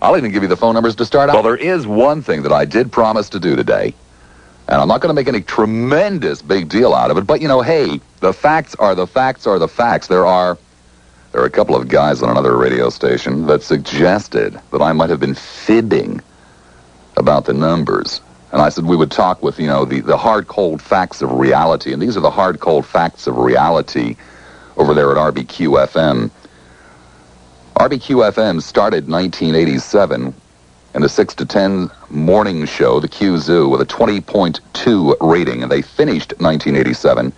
I'll even give you the phone numbers to start out. Well, there is one thing that I did promise to do today, and I'm not going to make any tremendous big deal out of it, but, you know, hey, the facts are the facts are the facts. There are a couple of guys on another radio station that suggested that I might have been fibbing about the numbers. And I said we would talk with, you know, the hard, cold facts of reality. And these are the hard, cold facts of reality over there at RBQ-FM. RBQ-FM started 1987 in the 6 to 10 morning show, the Q Zoo, with a 20.2 rating. And they finished 1987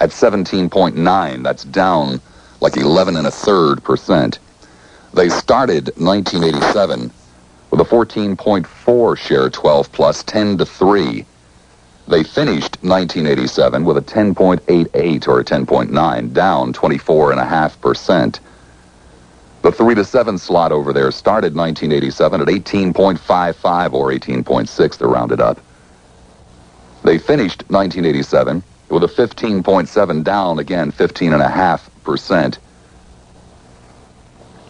at 17.9. That's down like 11.33%. They started 1987 with a 14.4 share, 12 plus, 10 to 3. They finished 1987 with a 10.88 or a 10.9, down 24.5%. The 3 to 7 slot over there started 1987 at 18.55 or 18.6, they're rounded up. They finished 1987 with a 15.7, down again 15.5%.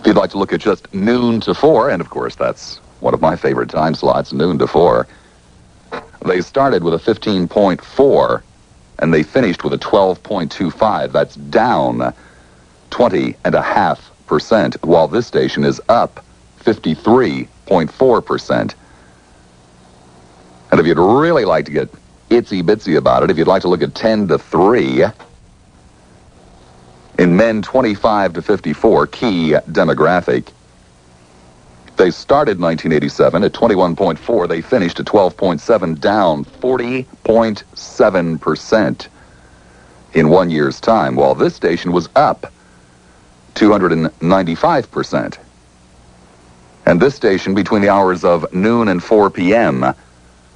If you'd like to look at just noon to 4, and of course that's one of my favorite time slots, noon to 4, they started with a 15.4 and they finished with a 12.25. That's down 20.5%, while this station is up 53.4%. And if you'd really like to get itsy-bitsy about it, if you'd like to look at 10 to 3, in men 25 to 54, key demographic, they started 1987 at 21.4. They finished at 12.7, down 40.7% in 1 year's time, while this station was up 295%. And this station, between the hours of noon and 4 p.m.,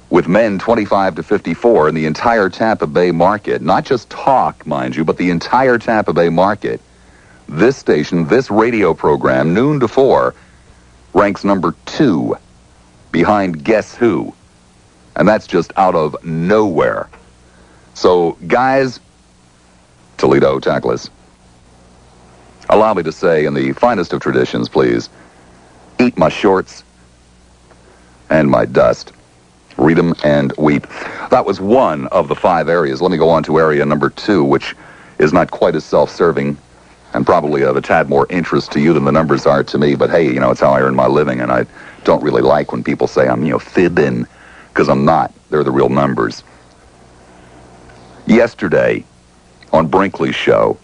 with men 25 to 54 in the entire Tampa Bay market, not just talk, mind you, but the entire Tampa Bay market, this station, this radio program, noon to 4, ranks number 2 behind Guess Who. And that's just out of nowhere. So, guys, Toledo, Tackless, allow me to say, in the finest of traditions, please, eat my shorts and my dust. Read 'em and weep. That was one of the 5 areas. Let me go on to area number 2, which is not quite as self-serving and probably of a tad more interest to you than the numbers are to me. But hey, you know, it's how I earn my living, and I don't really like when people say I'm, you know, fibbing, because I'm not. They're the real numbers. Yesterday, on Brinkley's show,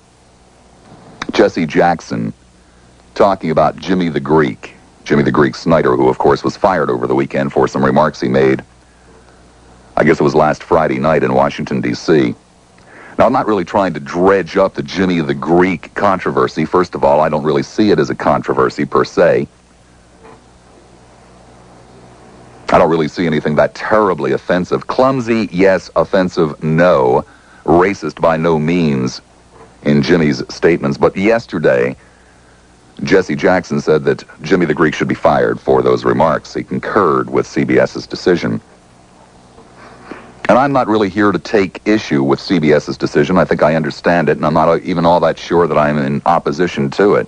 Jesse Jackson talking about Jimmy the Greek Snyder, who, of course, was fired over the weekend for some remarks he made, I guess it was last Friday night in Washington, D.C. Now, I'm not really trying to dredge up the Jimmy the Greek controversy. First of all, I don't really see it as a controversy per se. I don't really see anything that terribly offensive. Clumsy, yes. Offensive, no. Racist, by no means, in Jimmy's statements. But yesterday, Jesse Jackson said that Jimmy the Greek should be fired for those remarks. He concurred with CBS's decision. And I'm not really here to take issue with CBS's decision. I think I understand it, and I'm not even all that sure that I'm in opposition to it.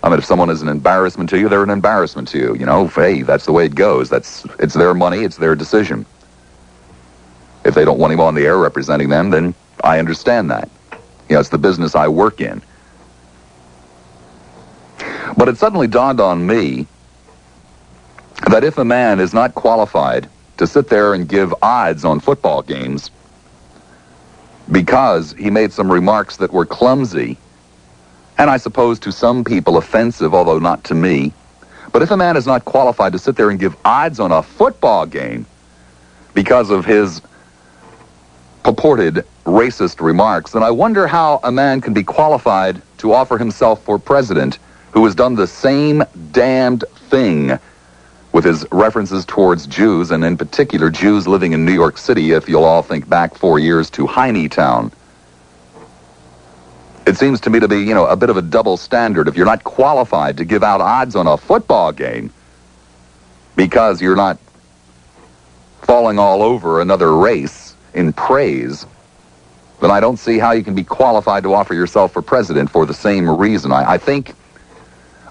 I mean, if someone is an embarrassment to you, they're an embarrassment to you. You know, hey, that's the way it goes. It's their money, it's their decision. If they don't want him on the air representing them, then I understand that. You know, it's the business I work in. But it suddenly dawned on me that if a man is not qualified to sit there and give odds on football games because he made some remarks that were clumsy, and I suppose to some people offensive, although not to me, but if a man is not qualified to sit there and give odds on a football game because of his purported racist remarks, then I wonder how a man can be qualified to offer himself for president who has done the same damned thing with his references towards Jews, and in particular Jews living in New York City, if you'll all think back 4 years to Town. It seems to me to be, you know, a bit of a double standard. If you're not qualified to give out odds on a football game because you're not falling all over another race in praise, then I don't see how you can be qualified to offer yourself for president for the same reason. I think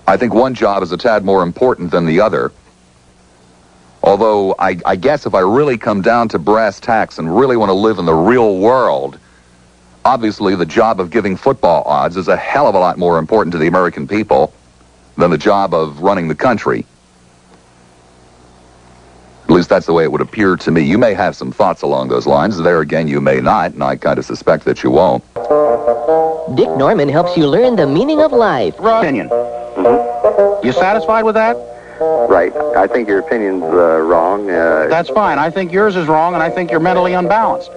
I think one job is a tad more important than the other. Although, I guess if I really come down to brass tacks and really want to live in the real world, obviously the job of giving football odds is a hell of a lot more important to the American people than the job of running the country. At least that's the way it would appear to me. You may have some thoughts along those lines. There again, you may not, and I kind of suspect that you won't. Dick Norman helps you learn the meaning of life. Opinion. You satisfied with that? Right. I think your opinion's wrong. That's fine. I think yours is wrong, and I think you're mentally unbalanced.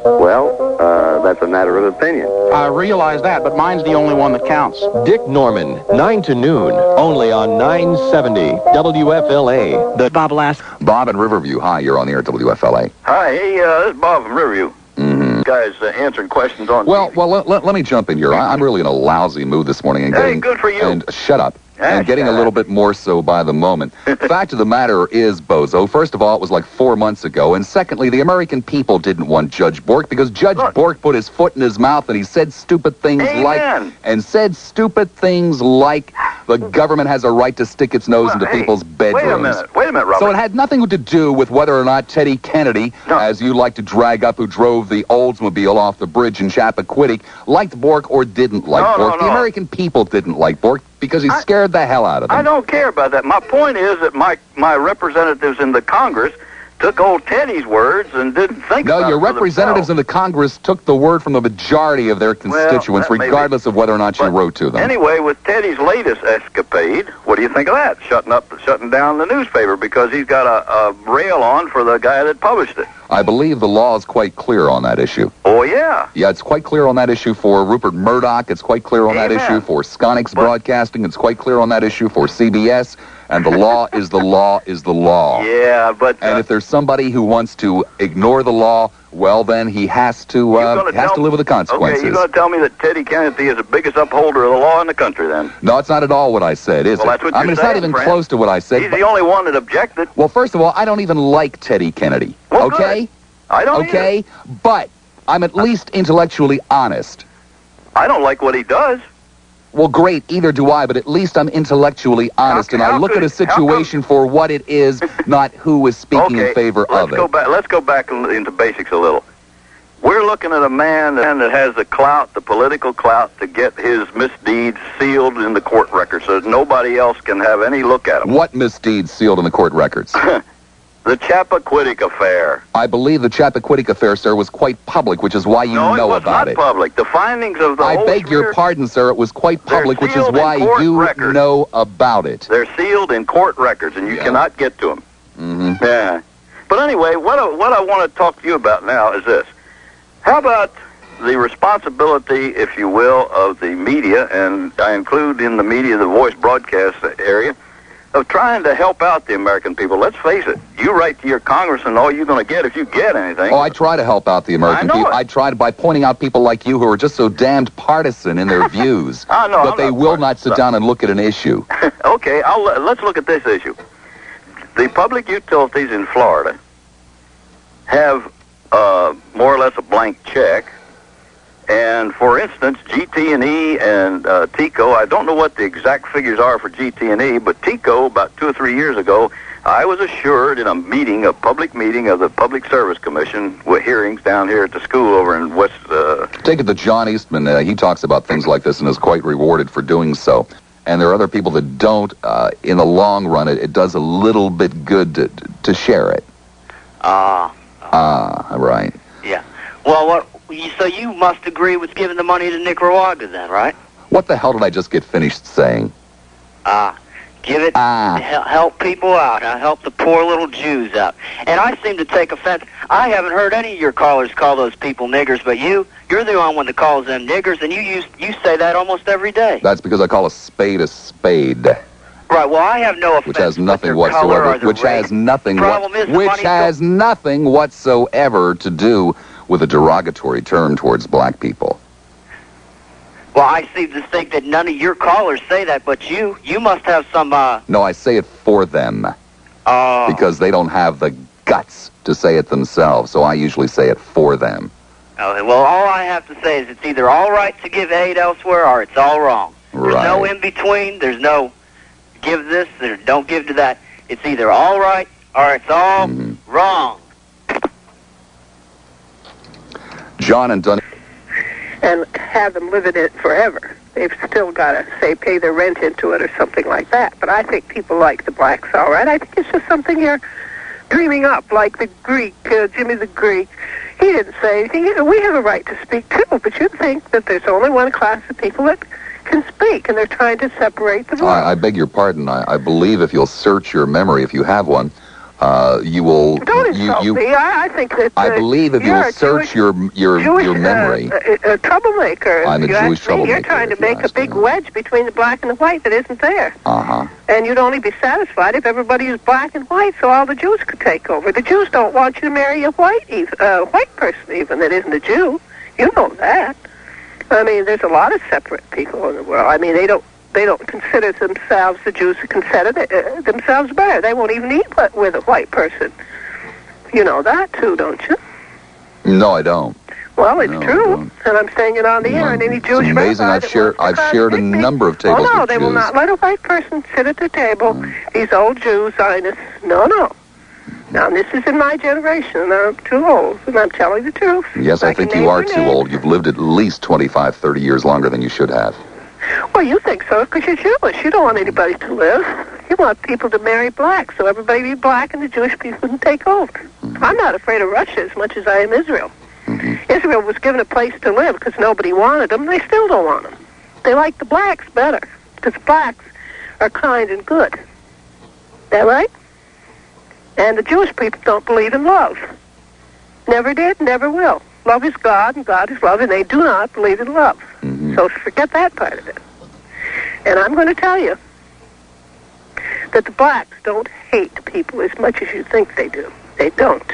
Well, that's a matter of opinion. I realize that, but mine's the only one that counts. Dick Norman, 9 to noon, only on 970 WFLA. The Bob Lassiter. Bob in Riverview. Hi, you're on the air at WFLA. Hi, hey, this is Bob from Riverview. Mm-hmm. Guys answering questions on Well, TV. let me jump in here. I'm really in a lousy mood this morning. And Hey, good for you. And shut up. And getting a little bit more so by the moment. Fact of the matter is, Bozo, first of all, it was like 4 months ago. And secondly, the American people didn't want Judge Bork because Judge Bork put his foot in his mouth and he said stupid things like the government has a right to stick its nose into people's bedrooms. Wait a minute, Robert. So it had nothing to do with whether or not Teddy Kennedy, as you like to drag up, who drove the Oldsmobile off the bridge in Chappaquiddick, liked Bork or didn't like Bork. The American people didn't like Bork because he scared the hell out of them. I don't care about that. My point is that my representatives in the Congress took old Teddy's words and didn't think about it. No, your representatives in the Congress took the word from the majority of their constituents, regardless of whether or not you wrote to them. Anyway, with Teddy's latest escapade, what do you think of that? Shutting down the newspaper because he's got a rail on for the guy that published it. I believe the law is quite clear on that issue. Oh, yeah. Yeah, it's quite clear on that issue for Rupert Murdoch. It's quite clear on that issue for Sconix Broadcasting. It's quite clear on that issue for CBS. And the law is the law is the law. Yeah, but... and if there's somebody who wants to ignore the law, well, then he has to live with the consequences. Okay, you're going to tell me that Teddy Kennedy is the biggest upholder of the law in the country, then? No, it's not at all what I said, is it? That's what it's not even close to what I said. He's the only one that objected. Well, first of all, I don't even like Teddy Kennedy. Well, okay? Good. I don't either. But I'm at least intellectually honest. I don't like what he does. Well, great, either do I, but at least I'm intellectually honest, and I look at a situation for what it is, not who is speaking in favor of it. Let's go back into basics a little. We're looking at a man that has the clout, the political clout, to get his misdeeds sealed in the court records so that nobody else can have any look at them. What misdeeds sealed in the court records? The Chappaquiddick affair. I believe the Chappaquiddick affair, sir, was quite public, which is why you know about it. No, it was not public. The findings of the I beg your pardon, sir. It was quite public, which is why you know about it. They're sealed in court records, and you cannot get to them. Mm-hmm. Yeah. But anyway, what I want to talk to you about now is this. How about the responsibility, if you will, of the media, and I include in the media the voice broadcast area, of trying to help out the American people? Let's face it. You write to your congressman, all you're going to get if you get anything. Oh, I try to help out the American people. I try to by pointing out people like you who are just so damned partisan in their views that they will not sit down and look at an issue. Okay, let's look at this issue. The public utilities in Florida have more or less a blank check. And, for instance, GT&E and TECO, I don't know what the exact figures are for GT&E, but TECO, about 2 or 3 years ago, I was assured in a public meeting of the Public Service Commission with hearings down here at the school over in West... Take it to John Eastman. He talks about things like this and is quite rewarded for doing so. And there are other people that don't. In the long run, it does a little bit good to share it. Right. Yeah. Well, so you must agree with giving the money to Nicaragua then, right? What the hell did I just get finished saying? Give it to help people out. Help the poor little Jews out. And I seem to take offense. I haven't heard any of your callers call those people niggers, but you're the only one that calls them niggers, and you say that almost every day. That's because I call a spade a spade. Right. Well, I have no offense. Which has nothing whatsoever. Which has nothing whatsoever to do with a derogatory term towards black people. Well, I seem to think that none of your callers say that, but you must have some, No, I say it for them. Because they don't have the guts to say it themselves, so I usually say it for them. Okay, well, all I have to say is it's either all right to give aid elsewhere or it's all wrong. There's no in between. There's no give this or don't give to that. It's either all right or it's all wrong. John and Dunn. And have them live in it forever. They've still got to, say, pay their rent into it or something like that. But I think people like the blacks all right. I think it's just something you're dreaming up, like the Greek, Jimmy the Greek. He didn't say anything. We have a right to speak, too. But you think that there's only one class of people that can speak, and they're trying to separate the world. I beg your pardon. I believe if you'll search your memory, if you have one, you will. Don't insult me. I think that. I believe if you'll search your memory. A troublemaker. I'm a Jewish troublemaker. You're trying to make a big wedge between the black and the white that isn't there. Uh-huh. And you'd only be satisfied if everybody was black and white, so all the Jews could take over. The Jews don't want you to marry a white person even that isn't a Jew. You know that. I mean, there's a lot of separate people in the world. I mean, they don't consider themselves, the Jews consider themselves better. They won't even eat with a white person. You know that, too, don't you? No, I don't. Well, it's true, and I'm saying it on the air, and any Jewish It's amazing. I've shared a number of tables with Jews. Oh, no, they will not let a white person sit at the table. These old Jews, Zionists. No. Now, this is in my generation, and I'm too old, and I'm telling the truth. Yes, I think you are too old. You've lived at least 25, 30 years longer than you should have. Well, you think so because you're Jewish. You don't want anybody to live. You want people to marry black, so everybody be black and the Jewish people can take over. I'm not afraid of Russia as much as I am Israel. Israel was given a place to live because nobody wanted them. They still don't want them. They like the blacks better because blacks are kind and good. Is that right? And the Jewish people don't believe in love. Never did, never will. Love is God, and God is love, and they do not believe in love. So forget that part of it. And I'm going to tell you that the blacks don't hate people as much as you think they do. They don't.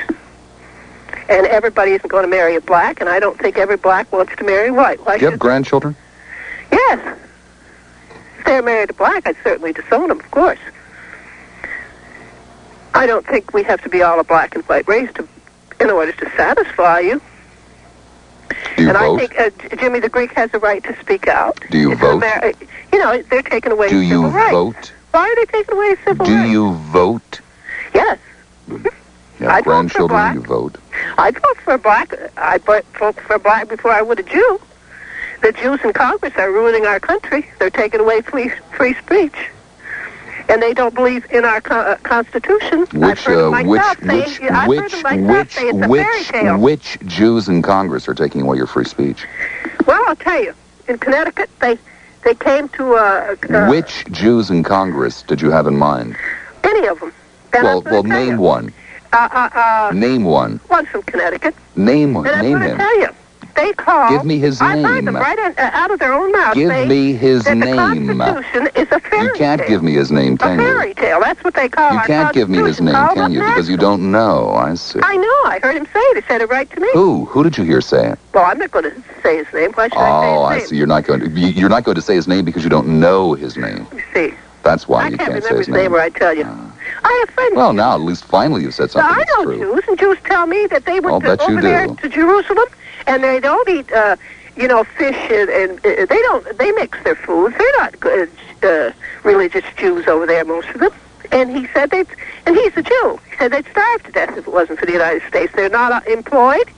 And everybody isn't going to marry a black, and I don't think every black wants to marry white. Why do you have grandchildren? Yes. If they're married to black, I'd certainly disown them, of course. I don't think we have to be all a black and white race in order to satisfy you. Do you vote? I think Jimmy the Greek has a right to speak out. Do you vote? They're taking away civil rights. Do you vote? Why are they taking away civil rights? Do you vote? Yes. You have grandchildren, you vote. I'd vote for a black. I'd vote for a black before I would a Jew. The Jews in Congress are ruining our country. They're taking away free speech. And they don't believe in our Constitution. Which Jews in Congress are taking away your free speech? Well, I'll tell you. In Connecticut, they came to which Jews in Congress did you have in mind? Any of them. Well, name one. Name one. One's from Connecticut. Name one. And name I'm him. Tell you. They call. Give me his name. I heard them right out of their own mouth. Give me his name. The Constitution is a fairy tale. You can't give me his name, can you? A fairy tale. That's what they call it. You can't give me his name, can you? Because you don't know. I see. I know. I heard him say it. He said it right to me. Who? Who did you hear say it? Well, I'm not going to say his name. Why should I say his name? Oh, I see. You're not going to say his name because you don't know his name. Let me see. That's why you can't say his name. I can't remember his name, or I tell you. I have friends. Well, now at least finally you've said something that's true. I know Jews, and Jews tell me that they went over there to Jerusalem, and they don't eat, fish, and they mix their foods. They're not religious Jews over there, most of them. And he said and he's a Jew. He said they'd starve to death if it wasn't for the United States. They're not employed.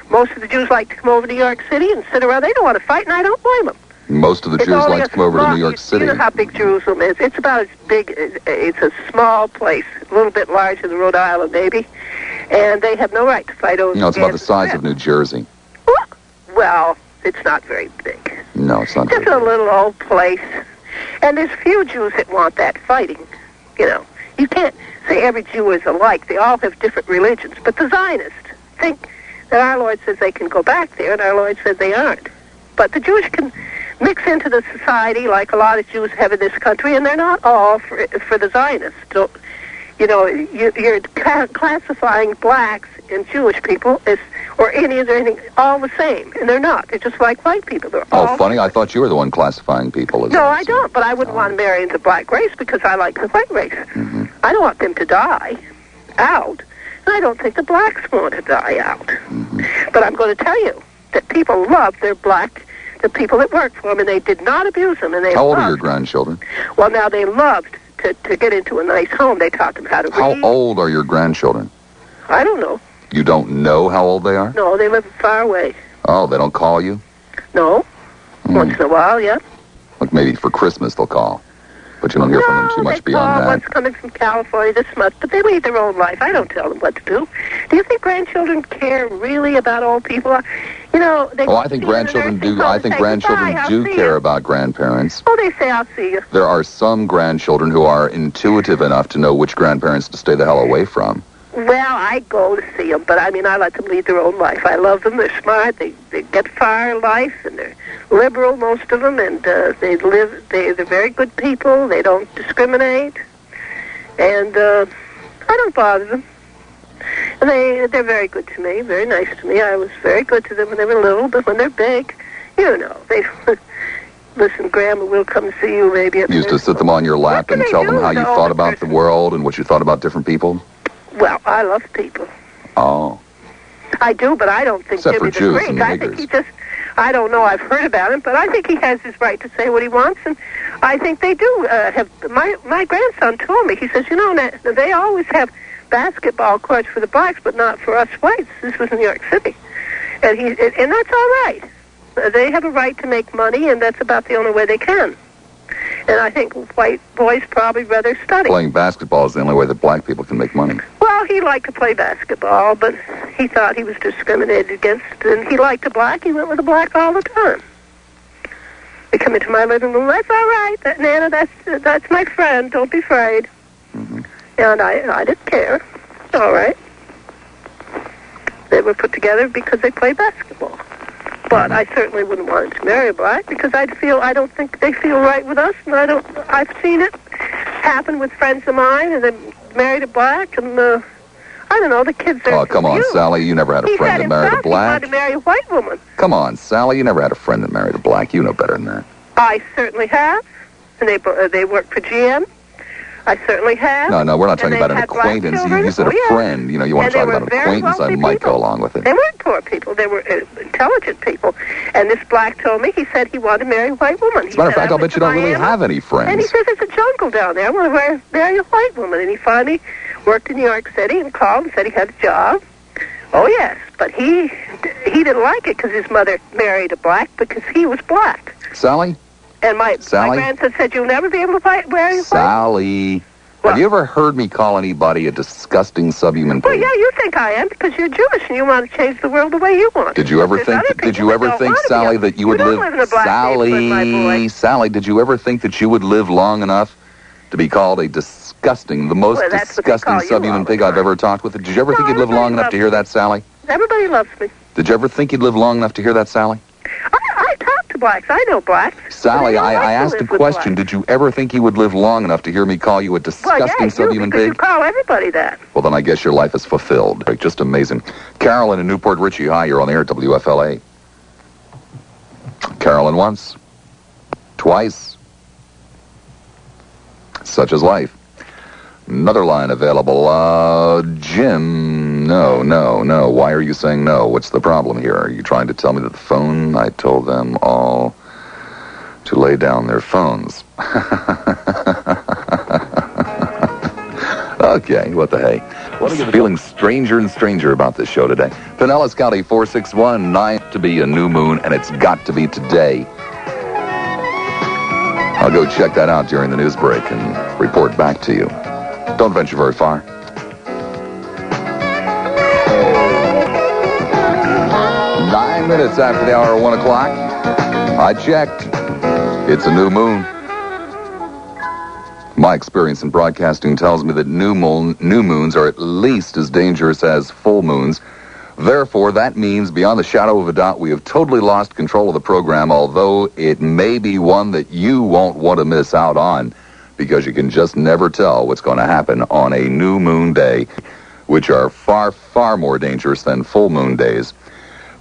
Most of the Jews like to come over to New York City and sit around. They don't want to fight, and I don't blame them. Most of the Jews like to come over to New York City. You know how big Jerusalem is. It's about as big. It's a small place, a little bit larger than Rhode Island, maybe. And they have no right to fight over. No, it's about the size of New Jersey. Well, it's not very big. No, it's not. Just a little old place. And there's few Jews that want that fighting. You can't say every Jew is alike. They all have different religions. But the Zionists think that our Lord says they can go back there, and our Lord says they aren't. But the Jews can mix into the society like a lot of Jews have in this country, and they're not all for the Zionists. You're classifying blacks and Jewish people or Indians or anything all the same, and they're not. They're just like white people. They're all funny. I thought you were the one classifying people as No, I don't, but I wouldn't want to marry into the black race because I like the white race. Mm-hmm. I don't want them to die out, and I don't think the blacks want to die out. Mm-hmm. But I'm going to tell you that people love their black the people that worked for him, and they did not abuse him. And they How old are your loved grandchildren? Well, now they loved to get into a nice home. They taught them how to read. How old are your grandchildren? I don't know. You don't know how old they are? No, they live far away. Oh, they don't call you? No. Once in a while, yeah. Like maybe for Christmas they'll call. But you don't hear from them too much beyond that. One's coming from California this much, but they lead their own life. I don't tell them what to do. Do you think grandchildren care really about old people? You know, they I think grandchildren do. I think grandchildren do care about grandparents. Oh, they say, I'll see you. There are some grandchildren who are intuitive enough to know which grandparents to stay the hell away from. Well, I go to see them, but I mean, I let them lead their own life. I love them. They're smart. They get far in life, and they're liberal, most of them, and they're very good people. They don't discriminate, and I don't bother them. And they're very good to me, very nice to me. I was very good to them when they were little, but when they're big, you know, they listen, Grandma will come see you maybe. You used to sit them on your lap and tell them how you thought about the world and what you thought about different people? Well, I love people. Oh. I do, but I don't think Except for Jimmy's Jews and I think he just, I don't know, I've heard about him, but I think he has his right to say what he wants, and I think they do have, my grandson told me, he says, you know, they always have basketball courts for the blacks, but not for us whites. This was in New York City. And and that's all right. They have a right to make money, and that's about the only way they can. And I think white boys probably rather study. Playing basketball is the only way that black people can make money. Well, he liked to play basketball, but he thought he was discriminated against, and he liked a black. He went with a black all the time. They come into my living room. That's all right, Nana. That's my friend. Don't be afraid. Mm-hmm. And I didn't care. All right. They were put together because they play basketball. But I certainly wouldn't want him to marry a black because I don't think they feel right with us, and I've seen it happen with friends of mine, and they married a black, and I don't know, the kids are. Oh, come on, Sally, you never had a friend that married a black. He wanted to marry a white woman. Come on, Sally, you never had a friend that married a black. You know better than that. I certainly have, and they work for GM. I certainly have. No, we're not talking about an acquaintance. You said a friend. You know, you want to talk about an acquaintance, I might go along with it. They weren't poor people. They were intelligent people. And this black told me, he said he wanted to marry a white woman. As a matter of fact, I'll bet you don't really have any friends. And he says, it's a jungle down there. I want to marry a white woman. And he finally worked in New York City and called and said he had a job. Oh, yes. But he didn't like it because his mother married a black because he was black. Sally? And my grandson said, you'll never be able to marry a white. Sally, have you ever heard me call anybody a disgusting subhuman being? Well, yeah, you think I am because you're Jewish and you want to change the world the way you want. Did you ever think, Sally, that you would live? Sally, did you ever think that you would live long enough to be called a disgusting, the most disgusting subhuman pig I've ever talked with? Did you ever think you'd live long enough to hear that, Sally? Everybody loves me. Did you ever think you'd live long enough to hear that, Sally? I talk to blacks. I know blacks. Sally, I asked a question. Did you ever think you would live long enough to hear me call you a disgusting subhuman pig? You call everybody that. Well, then I guess your life is fulfilled. Just amazing. Carolyn in Newport Richie, hi, you're on the air at WFLA. Carolyn once. Twice. Such is life. Another line available. Jim, no. Why are you saying no? What's the problem here? Are you trying to tell me that the phone? I told them all to lay down their phones. Okay, what the hey. I'm feeling stranger and stranger about this show today. Pinellas County 461-9 to be a new moon, and it's got to be today. I'll go check that out during the news break and report back to you. Don't venture very far. 9 minutes after the hour of 1 o'clock. I checked. It's a new moon. My experience in broadcasting tells me that new moons are at least as dangerous as full moons. Therefore, that means, beyond the shadow of a doubt, we have totally lost control of the program, although it may be one that you won't want to miss out on, because you can just never tell what's going to happen on a new moon day, which are far, far more dangerous than full moon days,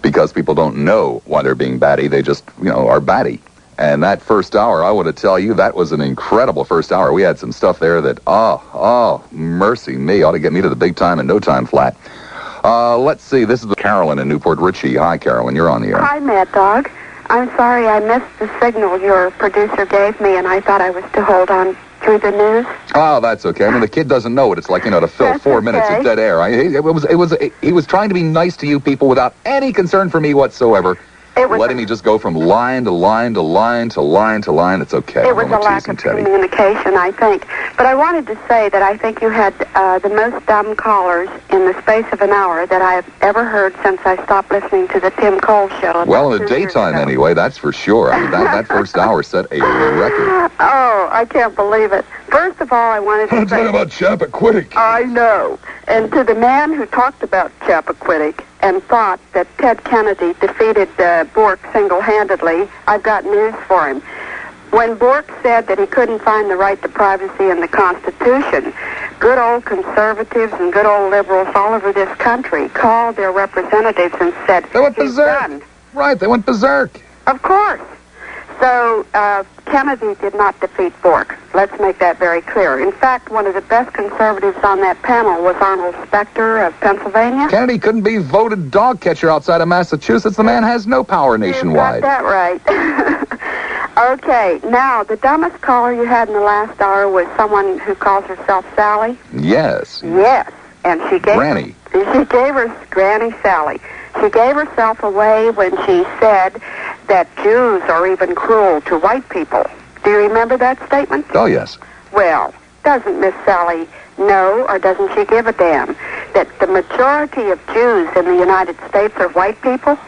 because people don't know why they're being batty. They just, are batty. And that first hour, I want to tell you, that was an incredible first hour. We had some stuff there that, mercy me, ought to get me to the big time and no time flat. Let's see, this is Carolyn in Newport Richie. Hi, Carolyn, you're on the air. Hi, Mad Dog. I'm sorry I missed the signal your producer gave me, and I thought I was to hold on through the news. Oh, that's okay. I mean, the kid doesn't know what it's like, to fill That's 4 minutes okay. of dead air. He was trying to be nice to you people without any concern for me whatsoever. Letting me just go from line to line to line to line to line. It's okay. It was a lack of communication, I think. But I wanted to say that I think you had the most dumb callers in the space of an hour that I have ever heard since I stopped listening to the Tim Cole show. Well, in the daytime anyway, that's for sure. I mean, that first hour set a record. Oh, I can't believe it. First of all, I wanted to say... Talking about Chappaquiddick. I know. And to the man who talked about Chappaquiddick and thought that Ted Kennedy defeated Bork single-handedly, I've got news for him. When Bork said that he couldn't find the right to privacy in the Constitution, good old conservatives and good old liberals all over this country called their representatives and said, they went berserk. Right, they went berserk. Of course. So Kennedy did not defeat Bork. Let's make that very clear. In fact, one of the best conservatives on that panel was Arnold Specter of Pennsylvania. Kennedy couldn't be voted dog catcher outside of Massachusetts. The man has no power nationwide. You got that right. Okay, now, the dumbest caller you had in the last hour was someone who calls herself Sally? Yes. Yes, and she gave... Granny. She gave her Granny Sally. She gave herself away when she said that Jews are even cruel to white people. Do you remember that statement? Oh, yes. Well, doesn't Miss Sally know, or doesn't she give a damn, that the majority of Jews in the United States are white people?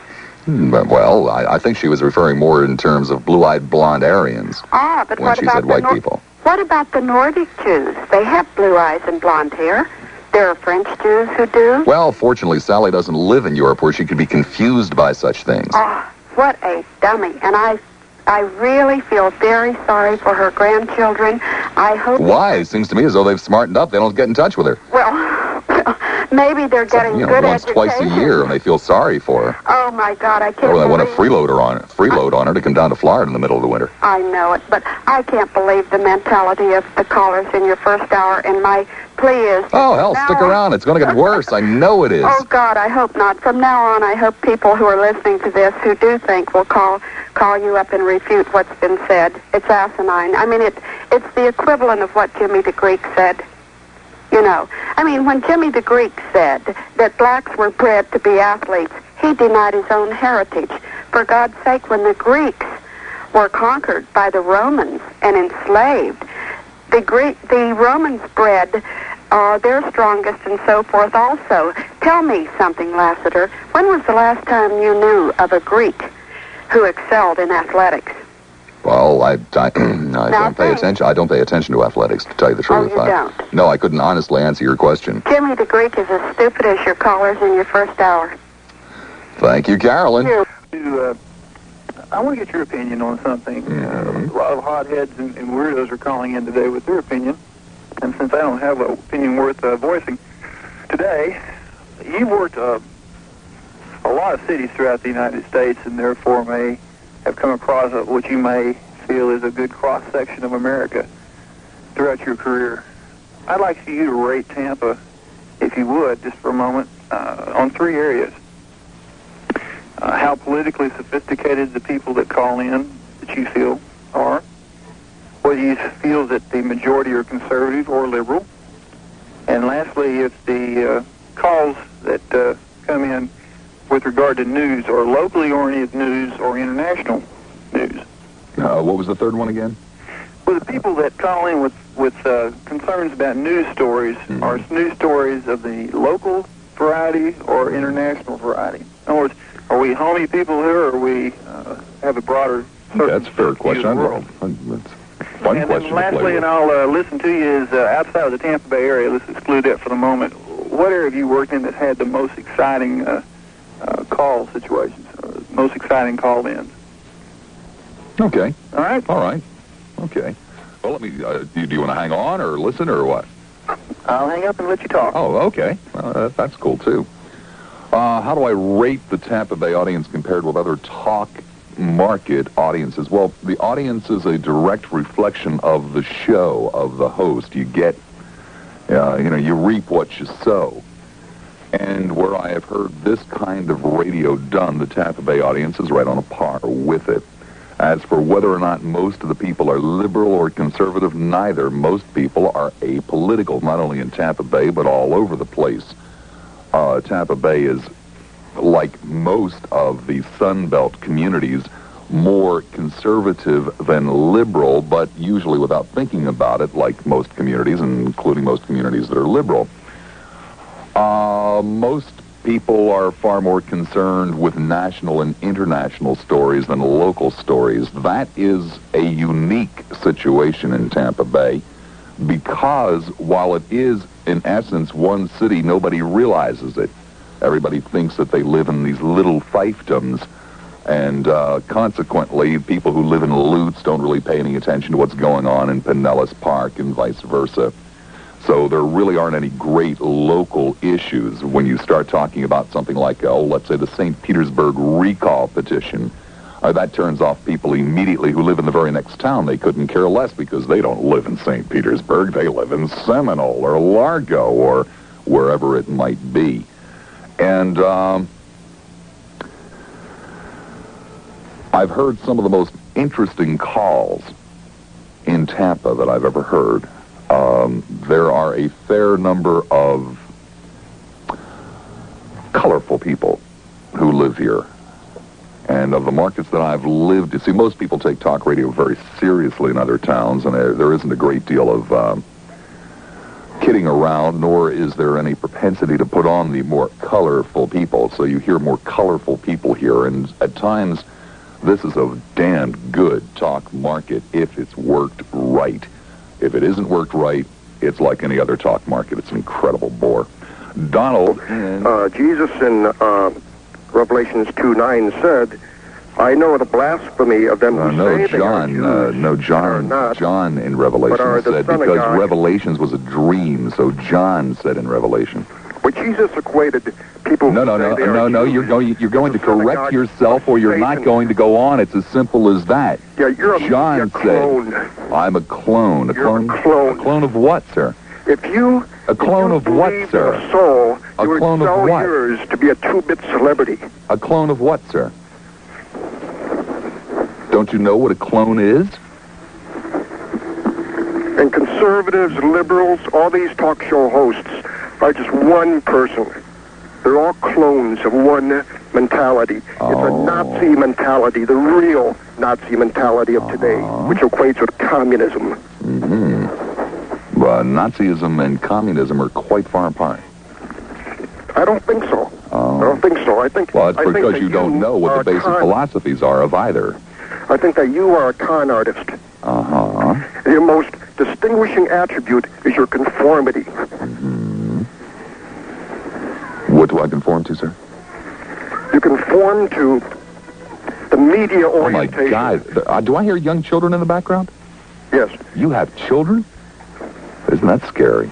Well, I think she was referring more in terms of blue-eyed blonde Aryans. Ah, but when what she about said white people. What about the Nordic Jews? They have blue eyes and blonde hair. There are French Jews who do. Well, fortunately, Sally doesn't live in Europe where she could be confused by such things. Oh, what a dummy. And I really feel very sorry for her grandchildren. I hope... Why? It seems to me as though they've smartened up. They don't get in touch with her. Well, maybe they're getting good once, education. twice a year, and they feel sorry for her. Oh, my God, I can't Or they want to believe... freeload on her to come down to Florida in the middle of the winter. I know it, but I can't believe the mentality of the callers in your first hour, and my plea is... Oh, hell, stick around. It's going to get worse. I know it is. Oh, God, I hope not. From now on, I hope people who are listening to this who do think will call you up and refute what's been said. It's asinine. I mean, it's the equivalent of what Jimmy the Greek said. You know, I mean, when Jimmy the Greek said that blacks were bred to be athletes, he denied his own heritage. For God's sake, when the Greeks were conquered by the Romans and enslaved, the Romans bred their strongest and so forth also. Tell me something, Lassiter. When was the last time you knew of a Greek who excelled in athletics? Well, I don't pay attention. I don't pay attention to athletics, to tell you the truth. Oh, you don't? No, I couldn't honestly answer your question. Jimmy the Greek is as stupid as your callers in your first hour. Thank you, Carolyn. I want to get your opinion on something. A lot of hotheads and weirdos are calling in today with their opinion. And since I don't have an opinion worth voicing today, you've worked a lot of cities throughout the United States and therefore may have come across what you may feel is a good cross-section of America throughout your career. I'd like for you to rate Tampa, if you would, just for a moment, on 3 areas. How politically sophisticated the people that call in that you feel are. Whether you feel that the majority are conservative or liberal. And lastly, if the calls that come in with regard to news are locally oriented news or international news. What was the third one again? Well, the people that call in with concerns about news stories are news stories of the local variety or international variety. In other words, are we homey people here, or we have a broader... That's a fair question. And then lastly, and I'll listen to you, is outside of the Tampa Bay area, let's exclude that for the moment, what area have you worked in that had the most exciting call situations, most exciting call-ins? Okay. All right? All right. Okay. Well, let me, do you want to hang on or listen or what? I'll hang up and let you talk. Oh, okay. Well, that's cool, too. How do I rate the Tampa Bay audience compared with other talk market audiences? Well, the audience is a direct reflection of the show, of the host. You get, you reap what you sow. And where I have heard this kind of radio done, the Tampa Bay audience is right on a par with it. As for whether or not most of the people are liberal or conservative, neither. Most people are apolitical, not only in Tampa Bay, but all over the place. Tampa Bay is, like most of the Sun Belt communities, more conservative than liberal, but usually without thinking about it, like most communities, including most communities that are liberal. Most people are far more concerned with national and international stories than local stories. That is a unique situation in Tampa Bay because while it is, in essence, one city, nobody realizes it. Everybody thinks that they live in these little fiefdoms, and consequently, people who live in Lutz don't really pay any attention to what's going on in Pinellas Park and vice versa. So there really aren't any great local issues when you start talking about something like, let's say the St. Petersburg recall petition. That turns off people immediately who live in the very next town. They couldn't care less because they don't live in St. Petersburg. They live in Seminole or Largo or wherever it might be. And I've heard some of the most interesting calls in Tampa that I've ever heard. There are a fair number of colorful people who live here. And of the markets that I've lived in, see, most people take talk radio very seriously in other towns, and there isn't a great deal of kidding around, nor is there any propensity to put on the more colorful people. So you hear more colorful people here, and at times this is a damn good talk market if it's worked right. If it isn't worked right, it's like any other talk market. It's an incredible bore. Donald. Jesus in Revelations 2:9 said, I know the blasphemy of them who say they are Jews. John in Revelation said, because Revelations was a dream, so John said in Revelation. But Jesus equated people No, you're going to correct yourself or you're not going to go on. It's as simple as that. Yeah, you're a clone. I'm a clone. You're a clone. A clone of what, sir? If you a clone of what, sir? A soul, a you clone would of sell what? yours to be a 2-bit celebrity. A clone of what, sir? Don't you know what a clone is? And conservatives, liberals, all these talk show hosts are just one person. They're all clones of one mentality. It's a Nazi mentality, the real Nazi mentality of today, which equates with communism. Well, Nazism and communism are quite far apart. I don't think so. I don't think so. I think. Well, it's because because you don't know what the basic philosophies are of either. I think that you are a con artist. Your most distinguishing attribute is your conformity. What do I conform to, sir? You conform to the media orientation. Oh, my God. Do I hear young children in the background? Yes. You have children? Isn't that scary?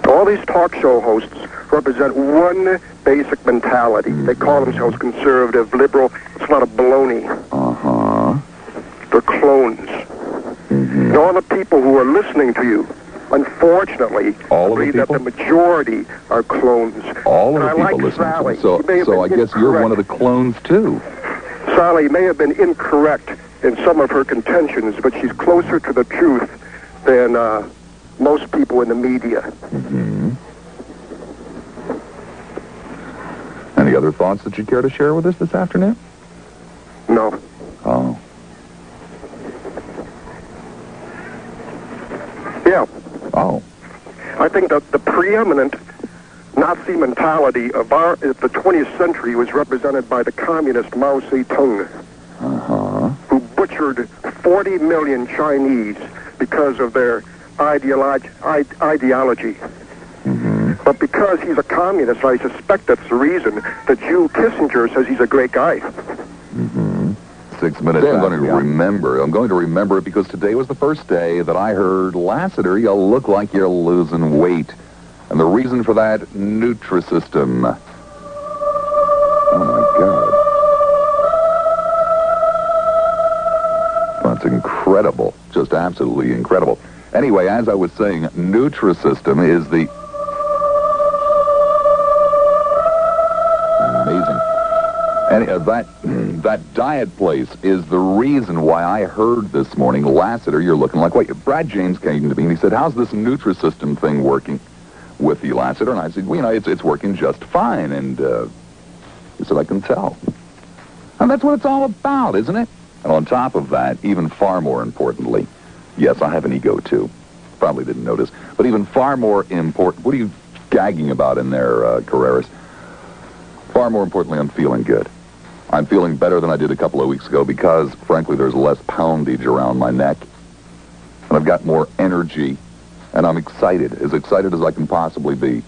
All these talk show hosts represent one basic mentality. They call themselves conservative, liberal. It's a lot of baloney. They're clones. And all the people who are listening to you, unfortunately, agree that the majority are clones. All of the people listening to me. So I guess you're one of the clones, too. Sally may have been incorrect in some of her contentions, but she's closer to the truth than most people in the media. Any other thoughts that you care to share with us this afternoon? No. Oh. Yeah. Oh. I think that the preeminent Nazi mentality of the 20th century was represented by the communist Mao Zedong, who butchered 40 million Chinese because of their ideology. But because he's a communist, I suspect that's the reason that Jew Kissinger says he's a great guy. 6 minutes. I'm going to remember. I'm going to remember it because today was the first day that I heard, Lassiter, you look like you're losing weight. And the reason for that, Nutrisystem. Oh, my God. That's incredible. Just absolutely incredible. Anyway, as I was saying, Nutrisystem is the... And that diet place is the reason why I heard this morning, Lassiter, you're looking like what? Brad James came to me and he said, how's this Nutrisystem thing working with you, Lassiter? And I said, well, it's working just fine. And he said, I can tell. And that's what it's all about, isn't it? And on top of that, even far more importantly, yes, I have an ego too. Probably didn't notice. But even far more important, what are you gagging about in there, Carreras? Far more importantly, I'm feeling good. I'm feeling better than I did a couple of weeks ago because, frankly, there's less poundage around my neck. And I've got more energy. And I'm excited as I can possibly be.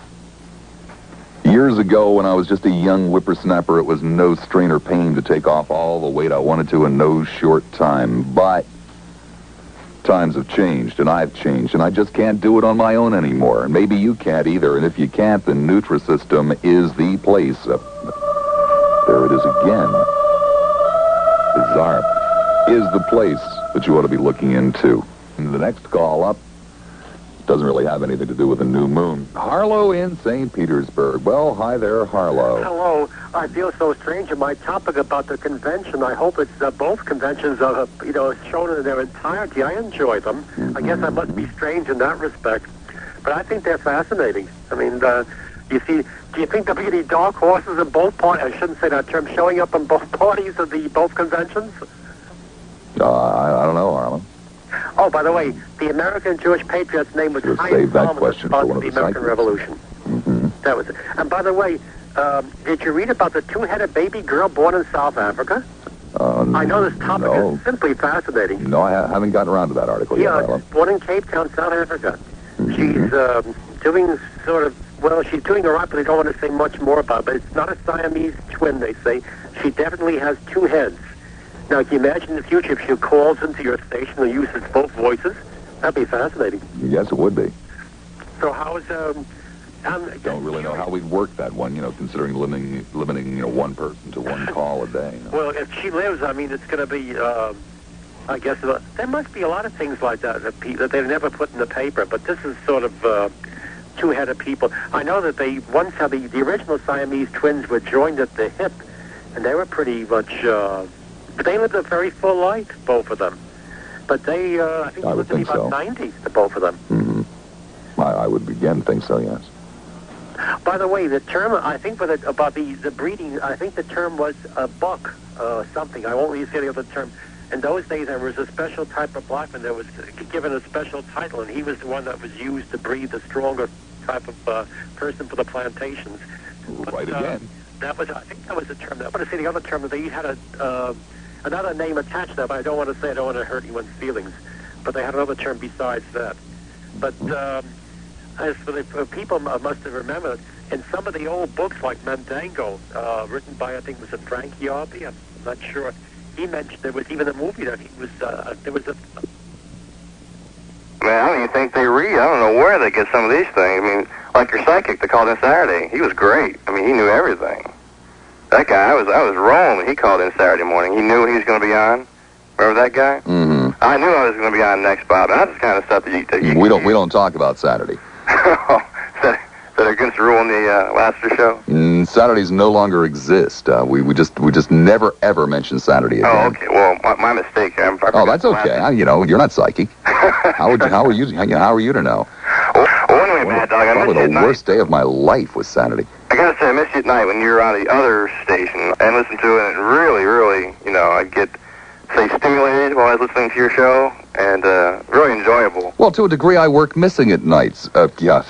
Years ago, when I was just a young whippersnapper, it was no strain or pain to take off all the weight I wanted to in no short time. But times have changed, and I've changed, and I just can't do it on my own anymore. And maybe you can't either. And if you can't, then Nutrisystem is the place. There it is again. Bizarre. Is the place that you ought to be looking into. And the next call up doesn't really have anything to do with the new moon. Harlow in St. Petersburg. Well, hi there, Harlow. Hello. I feel so strange in my topic about the convention. I hope it's both conventions are, shown in their entirety. I enjoy them. Mm-hmm. I guess I must be strange in that respect. But I think they're fascinating. I mean, you see, do you think there'll be any dark horses in both parties? I shouldn't say that term, showing up in both parties of the both conventions? I don't know, Harlow. Oh, by the way, the American Jewish Patriot's name was Save that question for one of the American Revolution. Mm-hmm. That was it. And by the way, did you read about the two-headed baby girl born in South Africa? I know this topic is simply fascinating. No, I haven't gotten around to that article yet, Harlow. Born in Cape Town, South Africa. Mm-hmm. She's doing sort of, well, she's doing all right, but they don't want to say much more about it. But it's not a Siamese twin, they say. She definitely has two heads. Now, can you imagine in the future if she calls into your station and uses both voices? That'd be fascinating. Yes, it would be. So how's don't really know how we'd work that one, considering limiting one person to one call a day. Well, if she lives, I mean, it's going to be, I guess, there must be a lot of things like that that they never put in the paper, but this is sort of two-headed people. I know that they once had the original Siamese twins were joined at the hip, and they were pretty much... they lived a very full life, both of them. But they, I think they lived to be about 90, the both of them. Mm-hmm. I would again think so, yes. By the way, the term, I think about the breeding, I think the term was a buck, something. I won't really say the other term. In those days, there was a special type of blackman that was given a special title, and he was the one that was used to breed the stronger type of person for the plantations. Right again. I think that was the term. I want to say the other term that they had another name attached to that, but I don't want to say, I don't want to hurt anyone's feelings. But they had another term besides that. But as for the people must have remembered, in some of the old books like Mendango, written by, I think, was it Frank Yarby? I'm not sure. He mentioned there was even a movie that he was, there was a... Man, I don't even think they read. I don't know where they get some of these things. I mean, like your psychic that called in Saturday. He was great. I mean, he knew everything. That guy, I was wrong when he called in Saturday morning. He knew he was going to be on. Remember that guy? Mm-hmm. I knew I was going to be on next, Bob. And that's the kind of stuff that you we don't talk about Saturday. Is that against the rule in the Lassiter show? Saturdays no longer exist. We just never ever mention Saturday again. Oh, okay. Well, my mistake. That's okay. You're not psychic. How are you to know? Well, anyway, Bad Dog, I missed you Probably at the night. worst day of my life was Saturday. I gotta say, I missed you at night when you were on the other station and listened to it, and really, really, I'd get, stimulated while I was listening to your show, and really enjoyable. Well, to a degree, I work missing at nights. Yeah,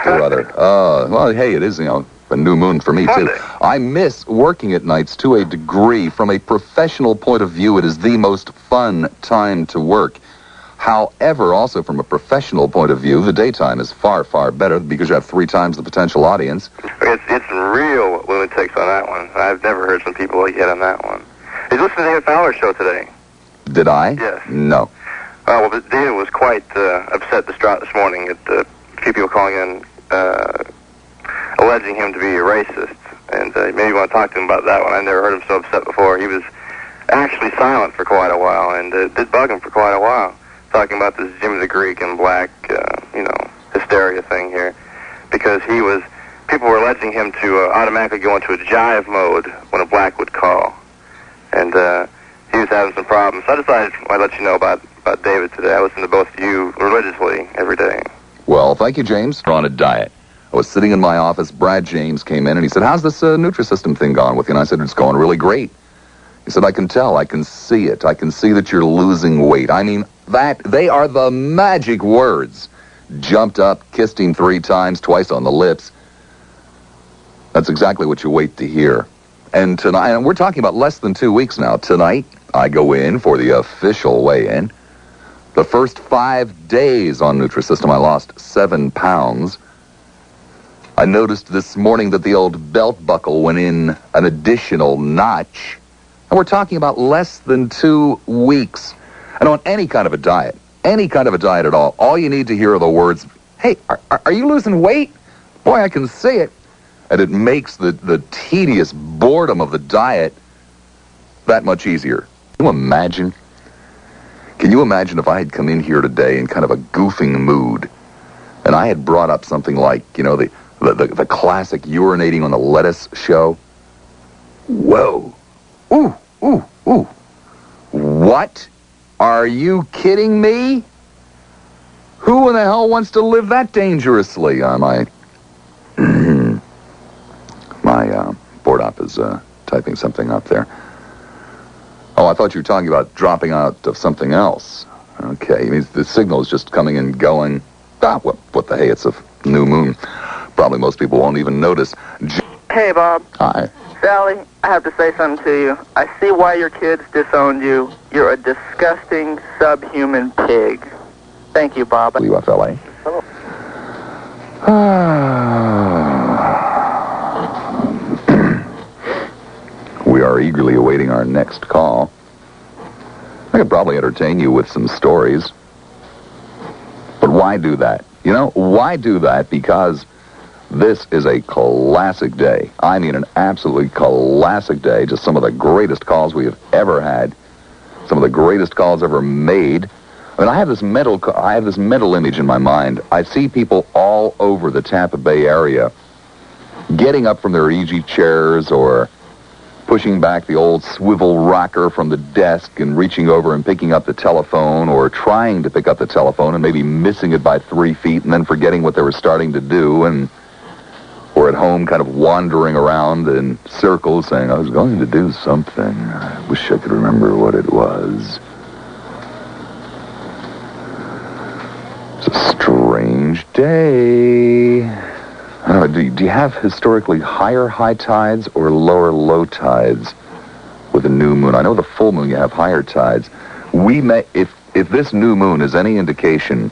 brother. Well, hey, it is, a new moon for me, too. I miss working at nights to a degree. From a professional point of view, it is the most fun time to work. However, also from a professional point of view, the daytime is far, far better because you have 3 times the potential audience. It's real lunatics on that one. I've never heard some people like yet on that one. Did you listen to David Fowler's show today? Did I? Yes. No. Well, David was quite upset, distraught this morning at a few people calling in alleging him to be a racist. And maybe you want to talk to him about that one. I've never heard him so upset before. He was actually silent for quite a while, and it did bug him for quite a while, talking about this Jimmy the Greek and black, hysteria thing here, because he was people were alleging him to automatically go into a jive mode when a black would call. And he was having some problems. So I decided I'd let you know about David today. I listen to both of you religiously every day. Well, thank you, James. We're on a diet. I was sitting in my office. Brad James came in, and he said, how's this Nutrisystem thing going with you? And I said, it's going really great. He said, I can tell. I can see it. I can see that you're losing weight. I mean, they are the magic words. Jumped up, kissed him 3 times, twice on the lips. That's exactly what you wait to hear. And tonight, and we're talking about less than 2 weeks now. Tonight, I go in for the official weigh-in. The first 5 days on Nutrisystem, I lost 7 pounds. I noticed this morning that the old belt buckle went in an additional notch. And we're talking about less than 2 weeks. And on any kind of a diet at all you need to hear are the words, hey, are you losing weight? Boy, I can see it. And it makes the tedious boredom of the diet that much easier. Can you imagine if I had come in here today in kind of a goofing mood, and I had brought up something like, you know, the classic urinating on the lettuce show? Whoa. Ooh, ooh, ooh. What? Are you kidding me? Who in the hell wants to live that dangerously? My board op is typing something up there. Oh, I thought you were talking about dropping out of something else. Okay, the signal is just coming and going. What the hey, it's a new moon. Probably most people won't even notice. Hey, Bob. Hi. Sally, I have to say something to you. I see why your kids disowned you. You're a disgusting, subhuman pig. Thank you, Bob. WFLA. Hello. We are eagerly awaiting our next call. I could probably entertain you with some stories. But why do that? You know, why do that? Because this is a classic day. I mean, an absolutely classic day. Just some of the greatest calls we have ever had. Some of the greatest calls ever made. I mean, I have this mental image in my mind. I see people all over the Tampa Bay area getting up from their easy chairs or pushing back the old swivel rocker from the desk and reaching over and picking up the telephone, or trying to pick up the telephone and maybe missing it by 3 feet and then forgetting what they were starting to do, and or at home kind of wandering around in circles saying, I was going to do something. I wish I could remember what it was. It's a strange day. I don't know, do you have historically higher high tides or lower low tides with a new moon? I know the full moon you have higher tides. We may, if this new moon is any indication,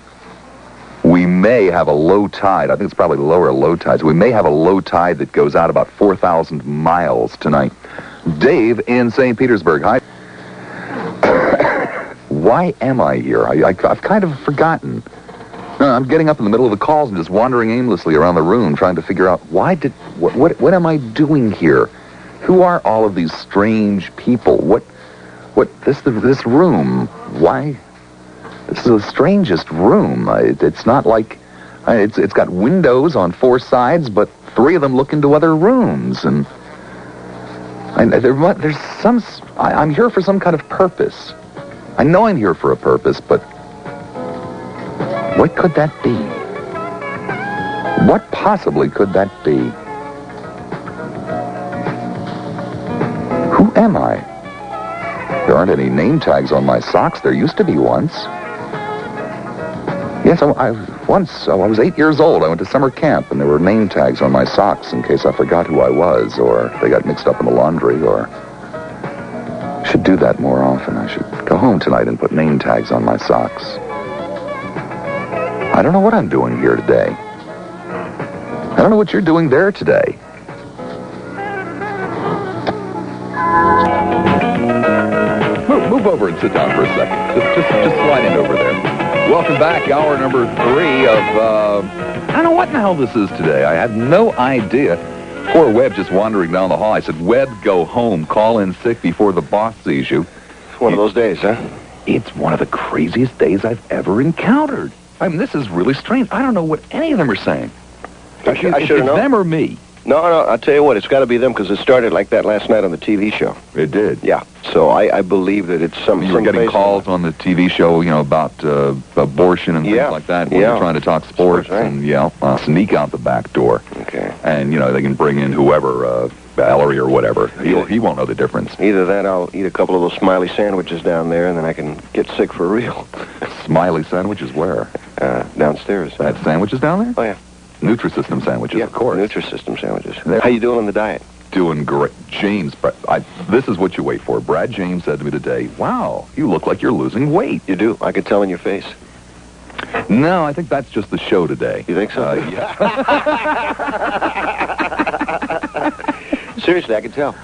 we may have a low tide. I think it's probably lower low tides. We may have a low tide that goes out about 4,000 miles tonight. Dave in St. Petersburg. Hi. Why am I here? I've kind of forgotten. I'm getting up in the middle of the calls and just wandering aimlessly around the room trying to figure out what am I doing here? Who are all of these strange people? This room? Why? This is the strangest room. It's not like it's got windows on 4 sides, but 3 of them look into other rooms, and there's some. I'm here for some kind of purpose. I know I'm here for a purpose, but what could that be? What possibly could that be? Who am I? There aren't any name tags on my socks. There used to be once. Yes, I was 8 years old. I went to summer camp, and there were name tags on my socks in case I forgot who I was, or they got mixed up in the laundry, or... I should do that more often. I should go home tonight and put name tags on my socks. I don't know what I'm doing here today. I don't know what you're doing there today. Move over and sit down for a second. Just slide in over there. Welcome back. Hour number 3 of, I don't know what in the hell this is today. I have no idea. Poor Webb just wandering down the hall. I said, Webb, go home. Call in sick before the boss sees you. It's one of those days, huh? It's one of the craziest days I've ever encountered. I mean, this is really strange. I don't know what any of them are saying. I should have It's known. them or me? No, I'll tell you what, it's got to be them because it started like that last night on the TV show. It did. Yeah, so I believe that it's some. You were getting calls on the TV show, about abortion and things like that when you're trying to talk sports and, sneak out the back door. Okay. And, they can bring in whoever, Valerie or whatever. He won't know the difference. Either that, I'll eat a couple of those smiley sandwiches down there, and then I can get sick for real. Smiley sandwiches where? Downstairs. That sandwiches down there? Oh, yeah. Nutrisystem sandwiches, of course. Nutrisystem sandwiches. How you doing on the diet? Doing great. James, this is what you wait for. Brad James said to me today, wow, you look like you're losing weight. You do. I could tell in your face. No, I think that's just the show today. You think so? Yeah. Seriously, I can tell.